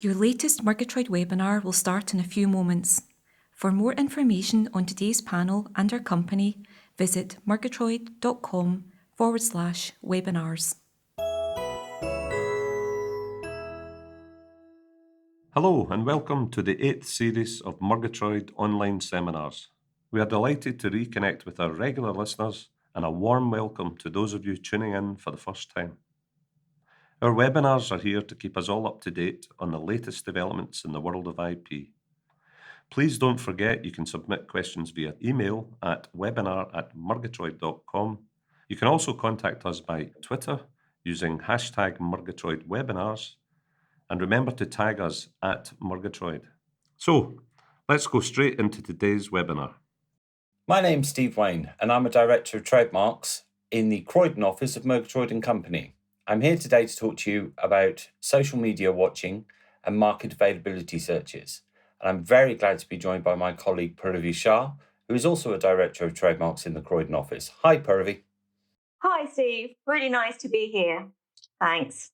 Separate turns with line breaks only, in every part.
Your latest Murgitroyd webinar will start in a few moments. For more information on today's panel and our company, visit murgitroyd.com/webinars.
Hello and welcome to the 8th series of Murgitroyd online seminars. We are delighted to reconnect with our regular listeners and a warm welcome to those of you tuning in for the first time. Our webinars are here to keep us all up to date on the latest developments in the world of IP. Please don't forget you can submit questions via email at webinar@murgitroyd.com. You can also contact us by Twitter using #MurgitroydWebinars. And remember to tag us at Murgitroyd. So, let's go straight into today's webinar.
My name's Steve Wayne, and I'm a Director of Trademarks in the Croydon office of Murgitroyd & Company. I'm here today to talk to you about social media watching and market availability searches. And I'm very glad to be joined by my colleague Puravee Shah, who is also a Director of Trademarks in the Croydon office. Hi, Puravee.
Hi, Steve. Really nice to be here. Thanks.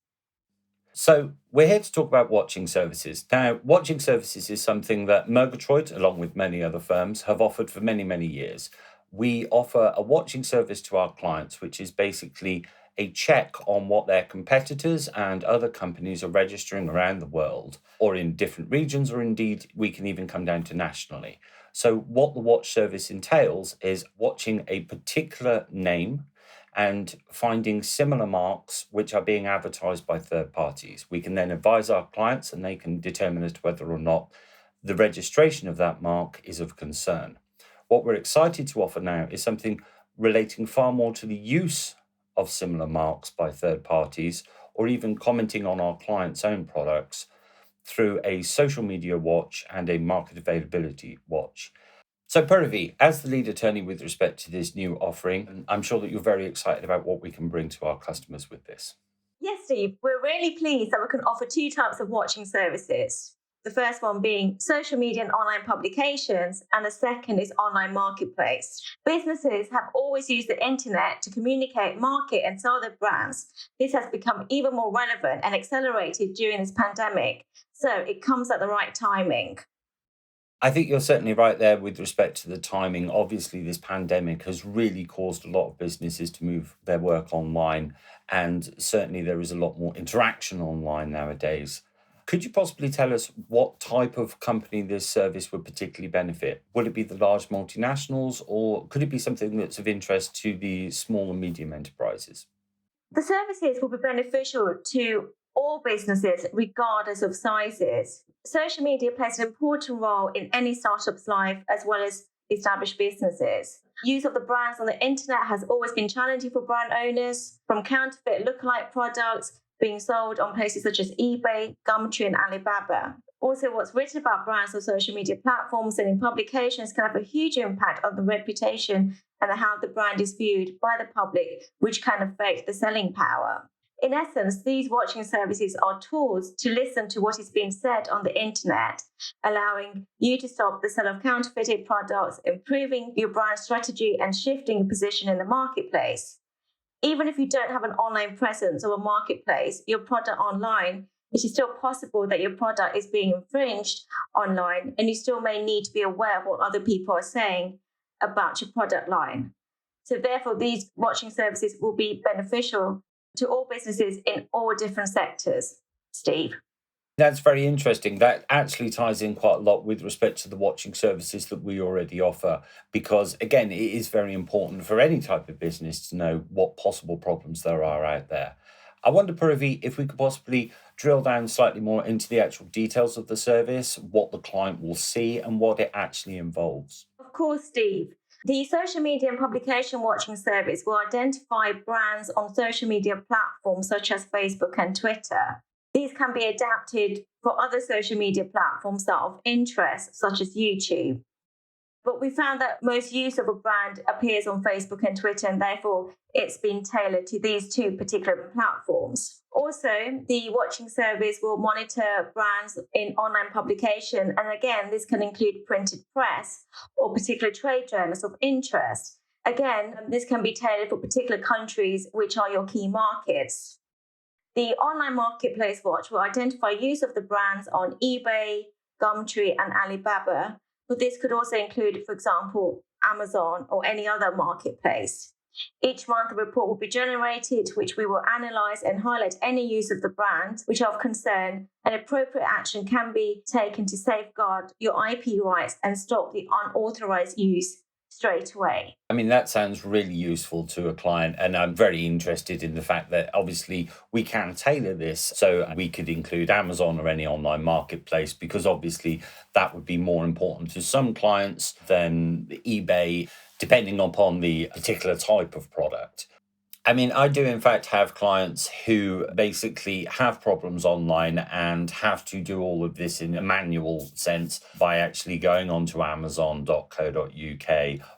So we're here to talk about watching services. Now, watching services is something that Murgitroyd, along with many other firms, have offered for many, many years. We offer a watching service to our clients, which is basically a check on what their competitors and other companies are registering around the world, or in different regions, or indeed we can even come down to nationally. So what the watch service entails is watching a particular name and finding similar marks which are being advertised by third parties. We can then advise our clients and they can determine as to whether or not the registration of that mark is of concern. What we're excited to offer now is something relating far more to the use of similar marks by third parties, or even commenting on our clients' own products through a social media watch and a market availability watch. So, Puravee, as the lead attorney with respect to this new offering, I'm sure that you're very excited about what we can bring to our customers with this.
Yes, Steve, we're really pleased that we can offer two types of watching services. The first one being social media and online publications, and the second is online marketplace. Businesses have always used the internet to communicate, market, and sell their brands. This has become even more relevant and accelerated during this pandemic, so it comes at the right timing.
I think you're certainly right there with respect to the timing. Obviously, this pandemic has really caused a lot of businesses to move their work online, and certainly there is a lot more interaction online nowadays. Could you possibly tell us what type of company this service would particularly benefit? Would it be the large multinationals, or could it be something that's of interest to the small and medium enterprises?
The services will be beneficial to all businesses, regardless of sizes. Social media plays an important role in any startup's life, as well as established businesses. Use of the brands on the internet has always been challenging for brand owners, from counterfeit lookalike products being sold on places such as eBay, Gumtree, and Alibaba. Also, what's written about brands on social media platforms and in publications can have a huge impact on the reputation and how the brand is viewed by the public, which can affect the selling power. In essence, these watching services are tools to listen to what is being said on the internet, allowing you to stop the sale of counterfeited products, improving your brand strategy, and shifting your position in the marketplace. Even if you don't have an online presence or a marketplace, your product online, it is still possible that your product is being infringed online, and you still may need to be aware of what other people are saying about your product line. So therefore, these watching services will be beneficial to all businesses in all different sectors. Steve.
That's very interesting. That actually ties in quite a lot with respect to the watching services that we already offer, because again, it is very important for any type of business to know what possible problems there are out there. I wonder, Puravee, if we could possibly drill down slightly more into the actual details of the service, what the client will see and what it actually involves.
Of course, Steve. The social media and publication watching service will identify brands on social media platforms such as Facebook and Twitter. These can be adapted for other social media platforms that are of interest, such as YouTube. But we found that most use of a brand appears on Facebook and Twitter, and therefore it's been tailored to these two particular platforms. Also, the watching service will monitor brands in online publication. And again, this can include printed press or particular trade journals of interest. Again, this can be tailored for particular countries, which are your key markets. The online marketplace watch will identify use of the brands on eBay, Gumtree, and Alibaba, but this could also include, for example, Amazon or any other marketplace. Each month, a report will be generated, which we will analyse and highlight any use of the brand which are of concern, and appropriate action can be taken to safeguard your IP rights and stop the unauthorised use straight away.
I mean, that sounds really useful to a client. And I'm very interested in the fact that obviously we can tailor this. So we could include Amazon or any online marketplace, because obviously that would be more important to some clients than eBay, depending upon the particular type of product. I mean, I do in fact have clients who basically have problems online and have to do all of this in a manual sense by actually going onto amazon.co.uk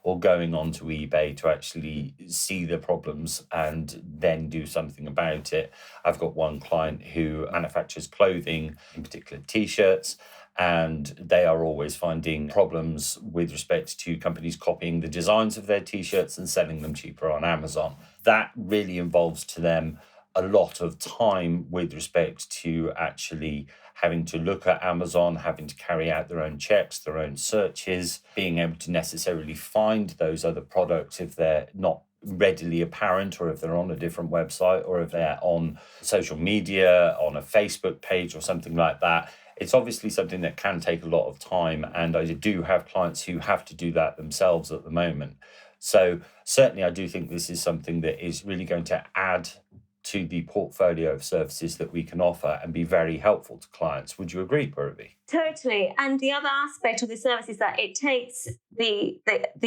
or going onto eBay to actually see the problems and then do something about it. I've got one client who manufactures clothing, in particular t-shirts, and they are always finding problems with respect to companies copying the designs of their t-shirts and selling them cheaper on Amazon. That really involves to them a lot of time with respect to actually having to look at Amazon, having to carry out their own checks, their own searches, being able to necessarily find those other products if they're not readily apparent, or if they're on a different website, or if they're on social media, on a Facebook page or something like that. It's obviously something that can take a lot of time, and I do have clients who have to do that themselves at the moment. So certainly I do think this is something that is really going to add to the portfolio of services that we can offer and be very helpful to clients. Would you agree, Puravee?
Totally. And the other aspect of the service is that it takes the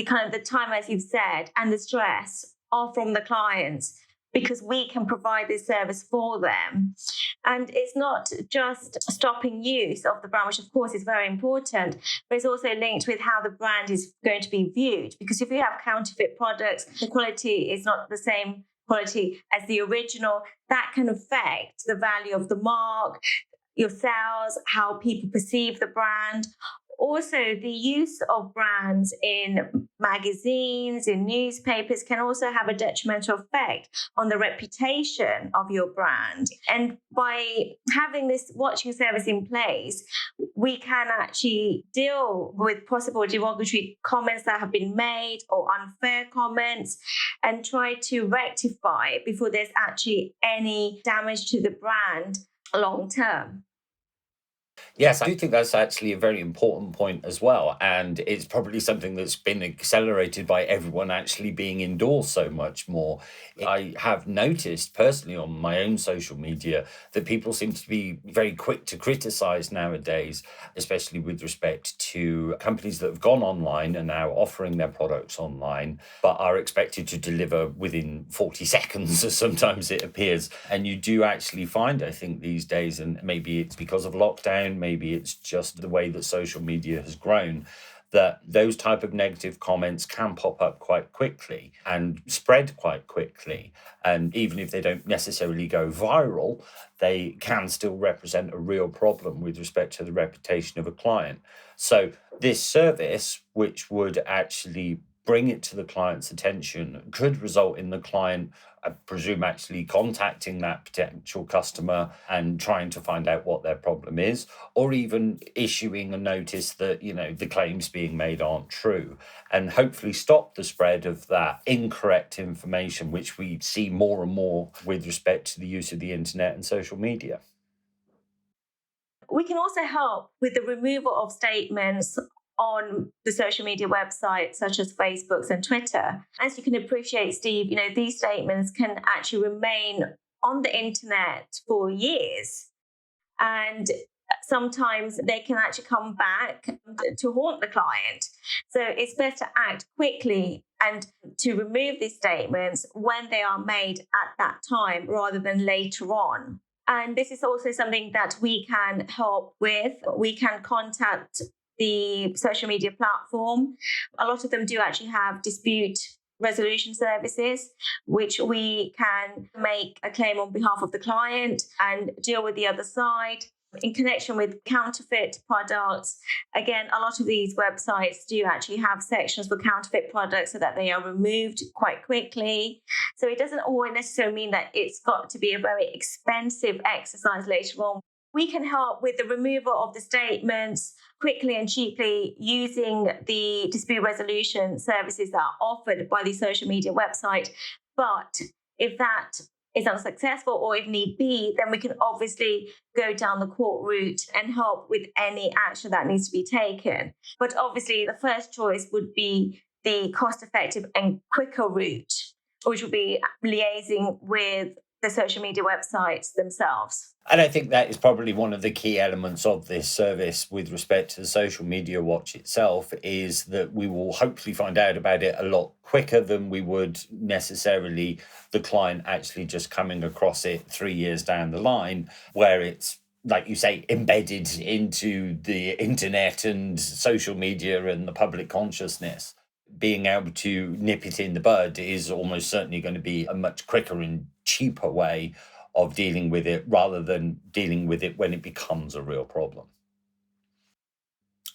kind of the time, as you've said, and the stress off from the clients, because we can provide this service for them. And it's not just stopping use of the brand, which of course is very important, but it's also linked with how the brand is going to be viewed. Because if you have counterfeit products, the quality is not the same quality as the original. That can affect the value of the mark, your sales, how people perceive the brand. Also, the use of brands in magazines, in newspapers can also have a detrimental effect on the reputation of your brand. And by having this watching service in place, we can actually deal with possible derogatory comments that have been made or unfair comments and try to rectify before there's actually any damage to the brand long term.
Yes, I do think that's actually a very important point as well. And it's probably something that's been accelerated by everyone actually being indoors so much more. I have noticed personally on my own social media that people seem to be very quick to criticize nowadays, especially with respect to companies that have gone online and now offering their products online, but are expected to deliver within 40 seconds, as sometimes it appears. And you do actually find, I think, these days, and maybe it's because of lockdown, maybe it's just the way that social media has grown, that those type of negative comments can pop up quite quickly and spread quite quickly. And even if they don't necessarily go viral, they can still represent a real problem with respect to the reputation of a client. So this service, which would actually bring it to the client's attention, could result in the client, I presume, actually contacting that potential customer and trying to find out what their problem is, or even issuing a notice that, the claims being made aren't true, and hopefully stop the spread of that incorrect information, which we see more and more with respect to the use of the internet and social media.
We can also help with the removal of statements on the social media websites such as Facebook's and Twitter. As you can appreciate, Steve, these statements can actually remain on the internet for years. And sometimes they can actually come back to haunt the client. So it's best to act quickly and to remove these statements when they are made at that time rather than later on. And this is also something that we can help with. We can contact the social media platform. A lot of them do actually have dispute resolution services, which we can make a claim on behalf of the client and deal with the other side. in connection with counterfeit products. Again, a lot of these websites do actually have sections for counterfeit products so that they are removed quite quickly. So it doesn't always necessarily mean that it's got to be a very expensive exercise later on. We can help with the removal of the statements quickly and cheaply using the dispute resolution services that are offered by the social media website. But if that is unsuccessful, or if need be, then we can obviously go down the court route and help with any action that needs to be taken. But obviously, the first choice would be the cost-effective and quicker route, which would be liaising with the social media websites themselves.
And I think that is probably one of the key elements of this service with respect to the social media watch itself, is that we will hopefully find out about it a lot quicker than we would necessarily the client actually just coming across it 3 years down the line, where it's, like you say, embedded into the internet and social media and the public consciousness. Being able to nip it in the bud is almost certainly going to be a much quicker and cheaper way of dealing with it, rather than dealing with it when it becomes a real problem.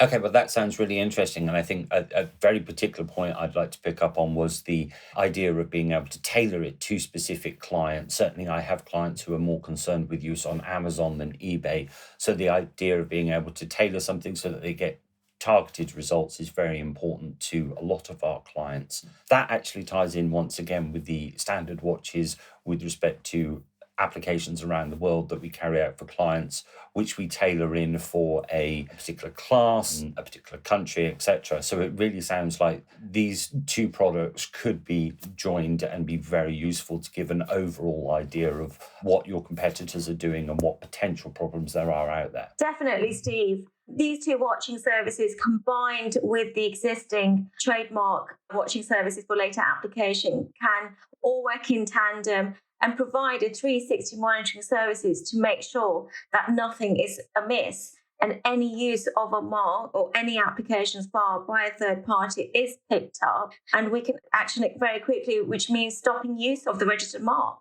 Okay, well, that sounds really interesting. And I think a very particular point I'd like to pick up on was the idea of being able to tailor it to specific clients. Certainly, I have clients who are more concerned with use on Amazon than eBay. So the idea of being able to tailor something so that they get targeted results is very important to a lot of our clients. That actually ties in once again with the standard watches with respect to applications around the world that we carry out for clients, which we tailor in for a particular class, a particular country, etc. So it really sounds like these two products could be joined and be very useful to give an overall idea of what your competitors are doing and what potential problems there are out there.
Definitely, Steve. These two watching services, combined with the existing trademark watching services for later application, can all work in tandem and provide a 360 monitoring services to make sure that nothing is amiss and any use of a mark or any applications filed by a third party is picked up, and we can action it very quickly, which means stopping use of the registered mark.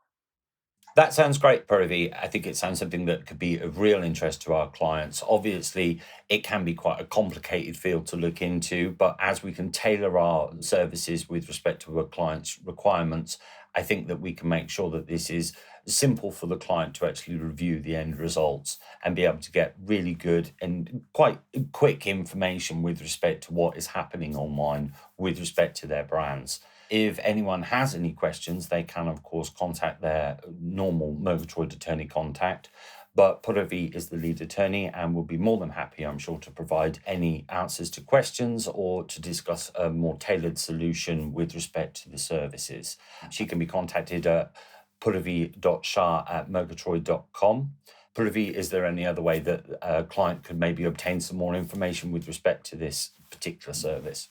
That sounds great, Puravee. I think it sounds something that could be of real interest to our clients. Obviously, it can be quite a complicated field to look into, but as we can tailor our services with respect to our clients' requirements, I think that we can make sure that this is simple for the client to actually review the end results and be able to get really good and quite quick information with respect to what is happening online with respect to their brands. If anyone has any questions, they can, of course, contact their normal Murgitroyd attorney contact. But Puravee is the lead attorney and will be more than happy, I'm sure, to provide any answers to questions or to discuss a more tailored solution with respect to the services. She can be contacted at puravee.shah@murgitroyd.com. Puravee, is there any other way that a client could maybe obtain some more information with respect to this particular service?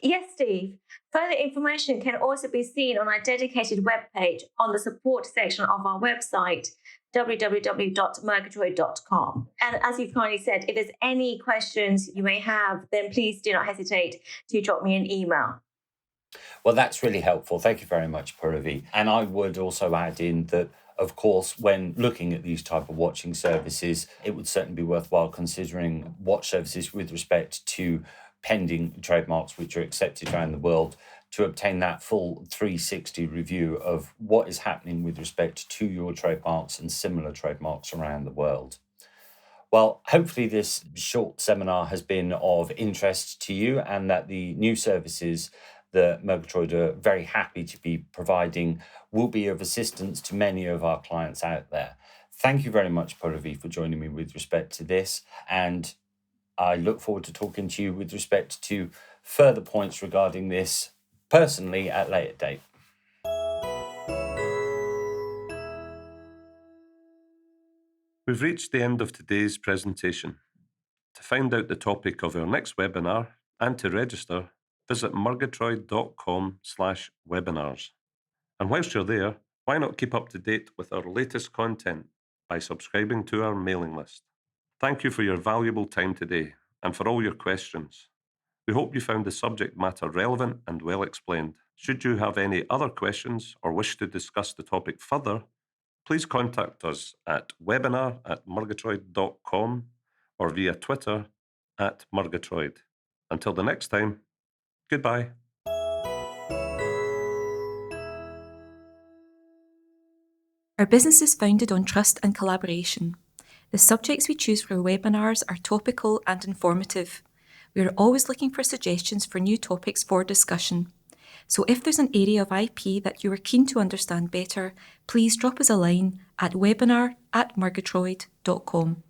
Yes, Steve. Further information can also be seen on our dedicated webpage on the support section of our website, www.murgitroyd.com. And as you've kindly said, if there's any questions you may have, then please do not hesitate to drop me an email.
Well, that's really helpful. Thank you very much, Puravee. And I would also add in that, of course, when looking at these type of watching services, it would certainly be worthwhile considering watch services with respect to pending trademarks which are accepted around the world, to obtain that full 360 review of what is happening with respect to your trademarks and similar trademarks around the world. Well, hopefully this short seminar has been of interest to you, and that the new services that Murgitroyd are very happy to be providing will be of assistance to many of our clients out there. Thank you very much, Puravee, for joining me with respect to this, and I look forward to talking to you with respect to further points regarding this personally at a later date.
We've reached the end of today's presentation. To find out the topic of our next webinar and to register, visit murgitroyd.com/webinars. And whilst you're there, why not keep up to date with our latest content by subscribing to our mailing list? Thank you for your valuable time today and for all your questions. We hope you found the subject matter relevant and well explained. Should you have any other questions or wish to discuss the topic further, please contact us at webinar@murgitroyd.com or via Twitter @Murgitroyd. Until the next time, goodbye.
Our business is founded on trust and collaboration. The subjects we choose for our webinars are topical and informative. We are always looking for suggestions for new topics for discussion. So if there's an area of IP that you are keen to understand better, please drop us a line at webinar@murgitroyd.com.